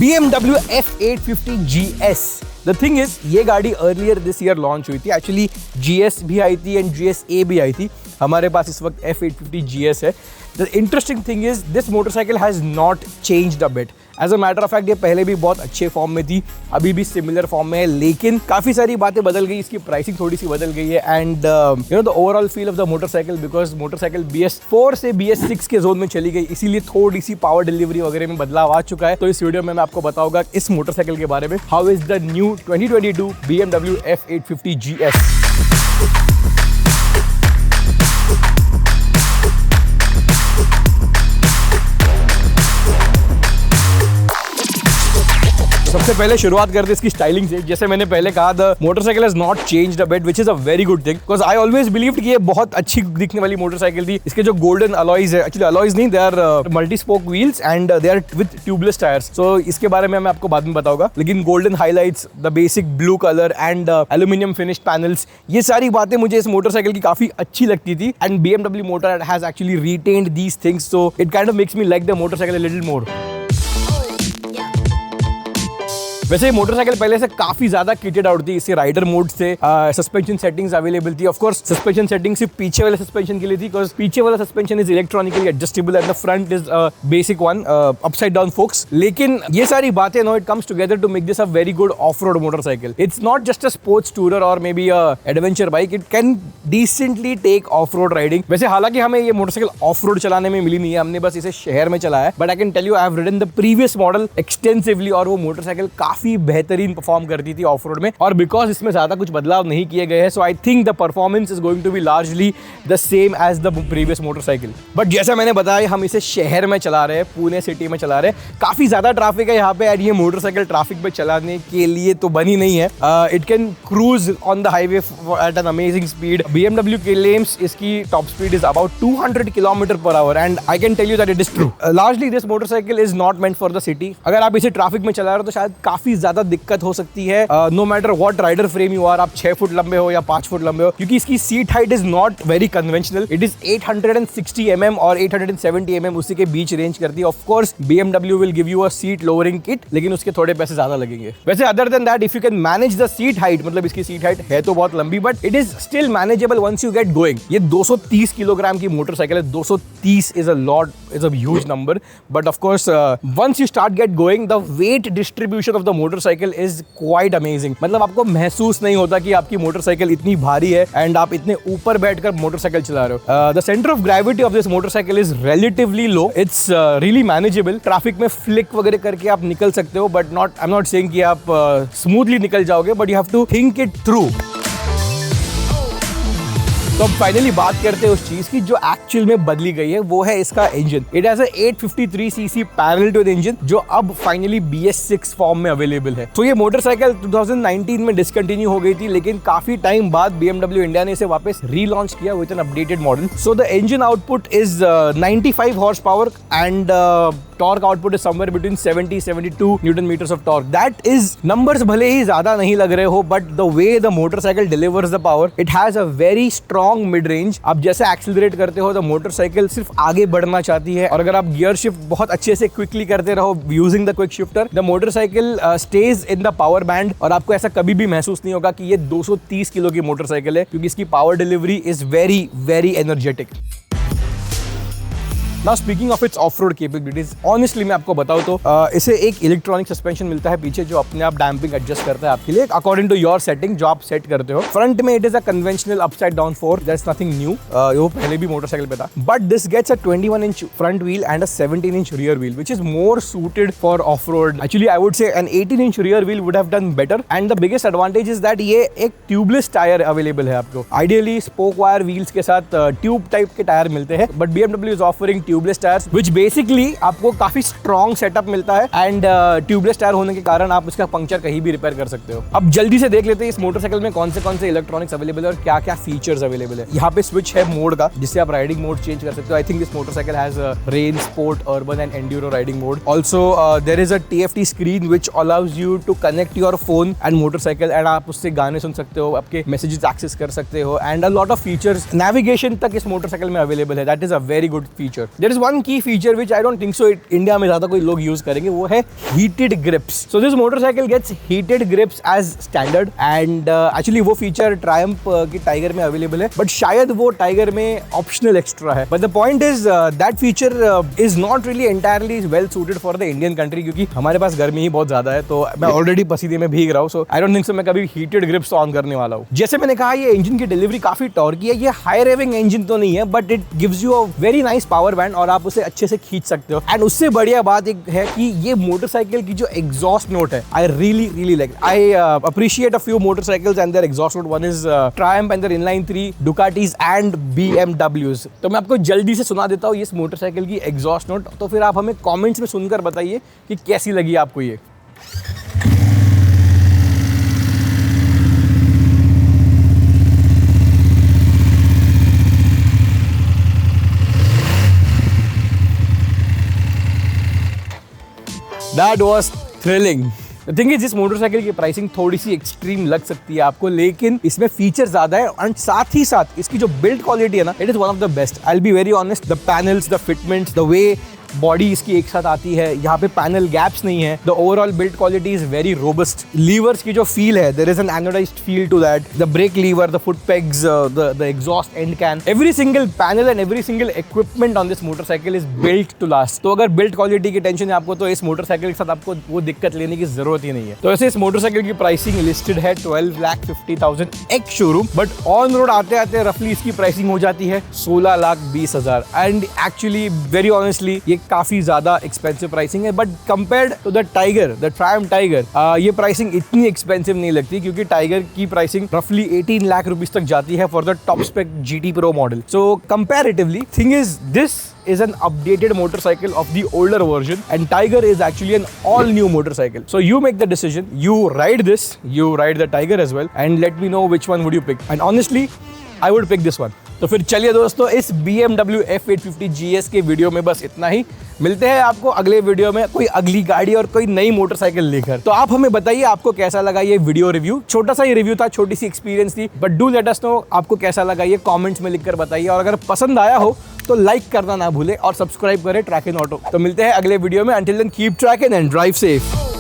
BMW F850 GS। The thing is ये गाड़ी earlier this year launch हुई थी। एक्चुअली GS भी आई थी एंड GSA भी आई थी। हमारे पास इस वक्त F850 GS है। The interesting thing is this motorcycle has not changed a bit. As a matter of fact ये पहले भी बहुत अच्छे फॉर्म में थी, अभी भी सिमिलर फॉर्म में है, लेकिन काफ़ी सारी बातें बदल गई, इसकी प्राइसिंग थोड़ी सी बदल गई है and you know the overall feel of the motorcycle, because motorcycle BS4 से BS6 के जोन में चली गई, इसीलिए थोड़ी सी पावर डिलीवरी वगैरह में बदलाव आ चुका है। तो इस वीडियो में मैं आपको बताऊंगा इस मोटरसाइकिल के बारे में, how is the new 2022 BMW F850 GS। सबसे पहले शुरुआत करते हैं इसकी स्टाइलिंग से। जैसे मैंने पहले कहा, the motorcycle has not changed a bit, which is a very good thing, because I always believed कि ये बहुत अच्छी दिखने वाली मोटरसाइकिल थी। इसके जो गोल्डन अलॉयज है, एक्चुअली अलॉयज नहीं, they are multi spoke wheels and they are with tubeless tyres. So इसके बारे में मैं आपको बाद में बताऊंगा, लेकिन golden highlights, the basic blue colour and aluminium finished panels, ये सारी बातें मुझे इस मोटरसाइकिल की काफी अच्छी लगती थी and BMW motor has actually retained these things, so it kind of makes me like the motorcycle a little more. वैसे ये मोटरसाइकिल पहले से काफी ज्यादा किटेड आउट थी। इससे राइडर मोड से सस्पेंशन सेटिंग्स अवेलेबल थी। ऑफ कोर्स सस्पेंशन सेटिंग सिर्फ पीछे वाले सस्पेंशन के लिए थी, बिकॉज पीछे वाला suspension is electronically adjustable and the front is basic one upside down forks. लेकिन ये सारी बातें no it comes together to make this a very good off road motorcycle. It's not just a sports tourer और maybe a adventure bike, it can decently take off road riding. वैसे हालांकि हमें ये motorcycle of road चलाने में मिली नहीं है, हमने बस इसे शहर में चलाया है, but I can tell you I have ridden the previous model extensively और वो मोटरसाइकिल काफी बेहतरीन परफॉर्म करती थी ऑफ रोड में। और बिकॉज इसमें ज्यादा कुछ बदलाव नहीं किए गए हैं, so I think the performance is going to be largely the same as the previous motorcycle. But जैसा मैंने बताया, हम इसे शहर में चला रहे हैं, पुणे सिटी में चला रहे हैं, काफी ज्यादा ट्रैफिक है यहाँ पे एंड ये मोटरसाइकिल ट्रैफिक में चलाने के लिए तो बनी नहीं है। It can cruise on the highway at an amazing speed. BMW claims इसकी top speed is about 200 km/h and I can tell you that it is true. Largely this motorcycle is not meant for the city. अगर आप इसे traffic में चला रहे हो तो शायद काफी ज्यादा दिक्कत हो सकती है, no matter what rider frame you are, आप 6 फुट लंबे हो या 5 फुट लंबे हो, क्योंकि इसकी seat height is not very conventional. It is 860 mm और 870 mm, उसी के बीच रेंज करती है। Of course BMW will give you a seat lowering kit, लेकिन उसके थोड़े पैसे ज्यादा लगेंगे। वैसे other than that, if you can manage the seat height, मतलब इसकी सीट हाइट है तो बहुत लंबी, but it is still manageable once you get going. ये 230 किलोग्राम की मोटरसाइकिल है। 230 is a lot, is a huge number, but of course once you start get going, the wait distribution of the motorcycle is quite amazing. मतलब आपको महसूस नहीं होता कि आपकी मोटरसाइकिल इतनी भारी है एंड आप इतने ऊपर बैठकर मोटरसाइकिल चला रहे हो। The centre of gravity of this motorcycle is relatively low. It's really manageable. Traffic में फ्लिक वगैरह करके आप निकल सकते हो, but not, I am not saying कि आप स्मूथली निकल जाओगे, but you have to think it through. तो अब फाइनली बात करते हैं उस चीज की जो एक्चुअल में बदली गई है, वो है इसका engine. It has a 853cc parallel to the engine, जो अब फाइनली BS6 फॉर्म में अवेलेबल है। तो ये मोटरसाइकिल 2019 में डिसकंटिन्यू हो गई थी, लेकिन काफी टाइम बाद BMW इंडिया ने इसे वापस रीलॉन्च किया with an updated model. So the engine output is 95 horse power and torque output is somewhere between 70-72 newton metres of torque. That is, numbers भले ही ज्यादा नहीं लग रहे हो, but the way the motorcycle delivers the power, it has a very strong mid range. आप जैसे accelerate करते हो, द मोटरसाइकिल सिर्फ आगे बढ़ना चाहती है, और अगर आप गियर शिफ्ट बहुत अच्छे से क्विकली करते रहो using the quick shifter, the motorcycle stage in the power band, और आपको ऐसा कभी भी महसूस नहीं होगा कि ये 230 किलो की मोटरसाइकिल है, क्योंकि इसकी power delivery is very very energetic. Now speaking of its off-road capabilities, honestly मैं आपको बताऊँ तो इसे एक इलेक्ट्रॉनिक सस्पेंशन मिलता है पीछे, जो अपने आप डैम्पिंग एडजस्ट करता है आपके लिए अकॉर्डिंग टू योर सेटिंग, जो आप सेट करते हो। फ्रंट में it is a conventional upside down fork, that's nothing new, वो पहले भी मोटरसाइकिल पे था, but this gets a 21 inch front wheel and a 17 inch rear wheel, which is more suited for off-road. Actually, I would say an 18 inch rear wheel would have done better. And the biggest advantage is that ये एक tubeless tyre available है आपको। Ideally spoke wire wheels के साथ tube type के tyre मिलते हैं, but BMW is offering tubeless tyres, which basically आपको काफी स्ट्रॉन्ग सेटअप मिलता है एंड ट्यूबलेस टायर होने के कारण आप उसका पंक्चर कहीं भी रिपेयर कर सकते हो। अब जल्दी से देख लेते हैं इस मोटरसाइकिल में कौन से इलेक्ट्रॉनिक्स अवेलेबल है और क्या क्या फीचर्स अवेलेबल है। यहाँ पे स्विच है मोड का, जिससे आप राइडिंग मोड चेंज कर सकते हो। I think this motorcycle has rain, sport, urban and enduro riding mode. Also there is a TFT screen which allows you to connect your phone and motorcycle, and आप उससे गाने सुन सकते हो, आपके messages access कर सकते हो, and a lot of features. Navigation तक इस मोटरसाइकिल में अवेलेबल है, that is a very good feature. There is one key feature which I don't think so India में ज्यादा कोई लोग यूज करेंगे, वो है heated grips. So this motorcycle gets heated grips as standard and actually वो feature Triumph की Tiger में अवेलेबल है, बट शायद वो टाइगर में ऑप्शनल एक्स्ट्रा है। But the point is that feature is not really entirely well suited for the Indian country, क्योंकि हमारे पास गर्मी ही बहुत ज्यादा है, तो मैं ऑलरेडी पसीने में भीग रहा हूँ। सो आई डोंट थिंक सो मैं कभी हीटेड ग्रिप्स ऑन करने वाला हूँ। जैसे मैंने कहा, ये इंजन की डिलीवरी काफी टॉर्की है। ये हाई रेविंग इंजन तो नहीं है, but it gives you a very nice power band और आप उसे अच्छे से खींच सकते हो। एंड उससे बढ़िया बात एक है कि ये मोटरसाइकिल की जो एग्जॉस्ट नोट है, I really like, I appreciate a few motorcycles and their exhaust note. One is Triumph and their inline 3, Ducatis and BMWs। तो मैं आपको जल्दी से सुना देता हूँ इस मोटरसाइकिल की एग्जॉस्ट नोट, तो फिर आप हमें कमेंट्स में सुनकर बताइए कि कैसी लगी आपको ये। That was thrilling. The thing is, इस मोटरसाइकिल की प्राइसिंग थोड़ी सी एक्सट्रीम लग सकती है आपको, लेकिन इसमें फीचर ज्यादा है और साथ ही साथ इसकी जो बिल्ड क्वालिटी है ना, it is one of the best. I will be very honest, the panels, the fitments, the way body इसकी एक साथ आती है, यहाँ पे पैनल गैप्स नहीं है। The overall build quality is very robust. Levers की जो फील है, there is an anodised feel to that. The brake lever, the foot pegs, the exhaust and can, every single panel and every single equipment on this motorcycle is built to last. तो अगर build quality की tension है आपको, तो इस motorcycle के साथ आपको वो दिक्कत लेने की जरूरत ही नहीं है। तो ऐसे इस मोटरसाइकिल की प्राइसिंग लिस्टेड है 12,50,000 ex showroom, but on road आते आते रफली इसकी प्राइसिंग हो जाती है 16,20,000। एंड एक्चुअली वेरी ऑनेस्टली ये काफी ज्यादा एक्सपेंसिव प्राइसिंग है, but compared to the Tiger, the Triumph Tiger, ये प्राइसिंग इतनी एक्सपेंसिव नहीं लगती, क्योंकि टाइगर की प्राइसिंग रफली 18 लाख रुपीस तक जाती है for the top spec GT Pro model. So comparatively, thing is this is an updated motorcycle of the older version, and Tiger is actually an all new motorcycle. So you make the decision, you ride this, you ride the Tiger as well, and let me know which one would you pick. And honestly, I would pick this one. तो फिर चलिए दोस्तों, इस BMW F850 GS के video में बस इतना ही। मिलते हैं आपको अगले वीडियो में कोई अगली गाड़ी और कोई नई मोटरसाइकिल लेकर। तो आप हमें बताइए आपको कैसा लगा ये वीडियो रिव्यू। छोटा सा ही रिव्यू था, छोटी सी एक्सपीरियंस थी, but do let us know आपको कैसा लगा ये कमेंट्स में लिखकर बताइए। और अगर पसंद आया हो तो लाइक करना ना भूले और सब्सक्राइब करें ट्रैक इन ऑटो। तो मिलते हैं अगले वीडियो में। Until then keep tracking and drive safe.